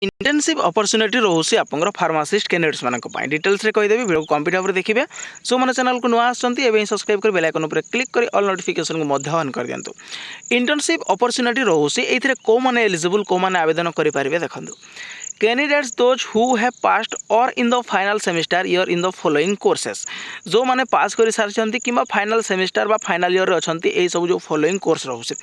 Internship opportunity रोचे आपंकर pharmacist candidates मानक डिटेल्स रे कहीदेवी वीडियो कंप्लीट भाव देखिए जो मैंने चैनल को नुआ आसछन्ती सब्सक्राइब कर बेल आइकन उपर क्लिक कर ऑल नोटिफिकेशन को मध्य ऑन कर दियंतु। इंटर्नशिप अपॉर्चुनिटी रोचे एथिरे को माने एलिजिबल को माने आवेदन करि परिबे देखंतु। Candidates those who have passed or in the final semester year in the following courses जो माने पास कर सारी कि फाइनल सेमिस्टर बा फाइनल ईयर अच्छा यही सब जो फॉलोइंग कोर्स रोचे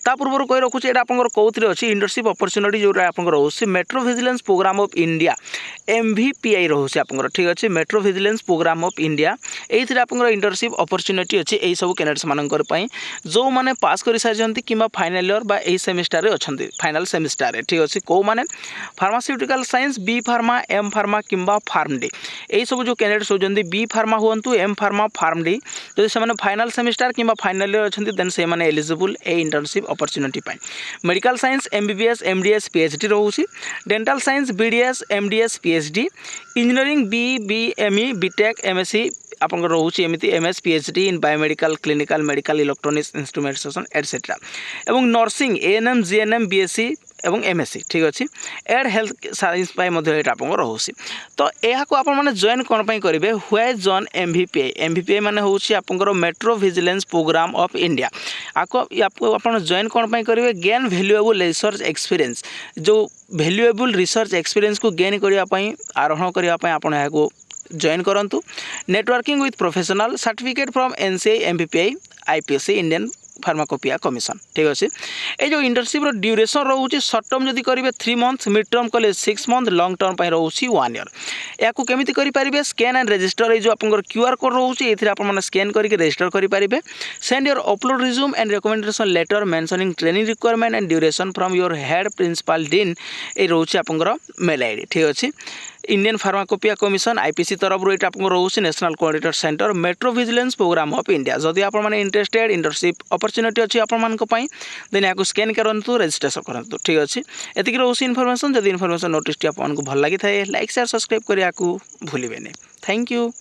ता पूर्व कही रखुच्छे यहाँ आपंकर कौन अच्छी इंटर्नशिप अपॉर्चुनिटी जो रोचे metro vigilance programme of India MVPI रोचे आपंकर ठीक अच्छे metro vigilance programme of India ये आपंकर इंटर्नशिप अपॉर्चुनिटी अच्छी यही सब कैंडिडेट्स मानकर जो माने पास कर सारी कि फाइनल ईयर बा यही सेमिस्टर अच्छा फाइनल सेमिस्टर ठीक अच्छे कौ माने pharmaceutical science B pharma M pharma किंबा फार्म डी यही सब जो कैंडिडेट्स होती बी फार्मा हूँ एम फार्मा फार्म डी जो से फाइनल सेमिस्टर किंबा फाइनल ईयर अच्छा देन से eligible a internship opportunity medical science MBBS MDS PhD रोचे dental science BDS MDS PhD engineering BME BTech MSc आपंकर रोचे एमती MS PhD in biomedical clinical medical electronics instrumentation et cetera एवं nursing ANM GNM BSc एवं MSc ठीक अच्छे add health science आपंकर रोचे तो यह को आपने जॉइन कौन करेंगे व्हाई जॉइन MVPI माने हूँ आपंकर metro vigilance programme of India आपको आप जॉइन कौन करेंगे गेन वैल्यूएबल रिसर्च एक्सपीरियंस जो वैल्यूएबल रिसर्च एक्सपीरियंस को गेन करने आरोहण करने आप जॉइन करंतु networking with professional certificate from NCI MVPI IPC Indian pharmacopoeia commission ठीक अच्छे ये जो इंटर्नशिप ड्यूरेशन रोचे सर्ट टर्म जब करेंगे 3 मंथ्स मिड टर्म कले 6 मंथ लॉन्ग टर्म रोचे 1 ईयर या केमी करेंगे स्कैन एंड रजिस्टर ये जो आप QR कोड रोचे ये आप स्कैन करके रजिस्टर करेंगे send your upload resume and recommendation letter mentioning training requirement and duration from your head principal dean ये रोचे आप मेल ID ठीक अच्छे इंडियन फार्माकोपिया कमिशन IPC तरफ ये रोचे national coordinator centre metro vigilance programme of India जदि आप इंटरेस्टेड इंटर्नशिप अपॉर्चुनिटी अच्छी आपंपाई देन या स्कैन करूँ रजिस्ट्रेशन करूँ ठीक अच्छे एतिक रोचे इनफॉरमेशन जब इनफॉरमेशन नोटिस आपको भल लगी था लाइक शेयर सब्सक्राइब करने को भूलें। Thank you.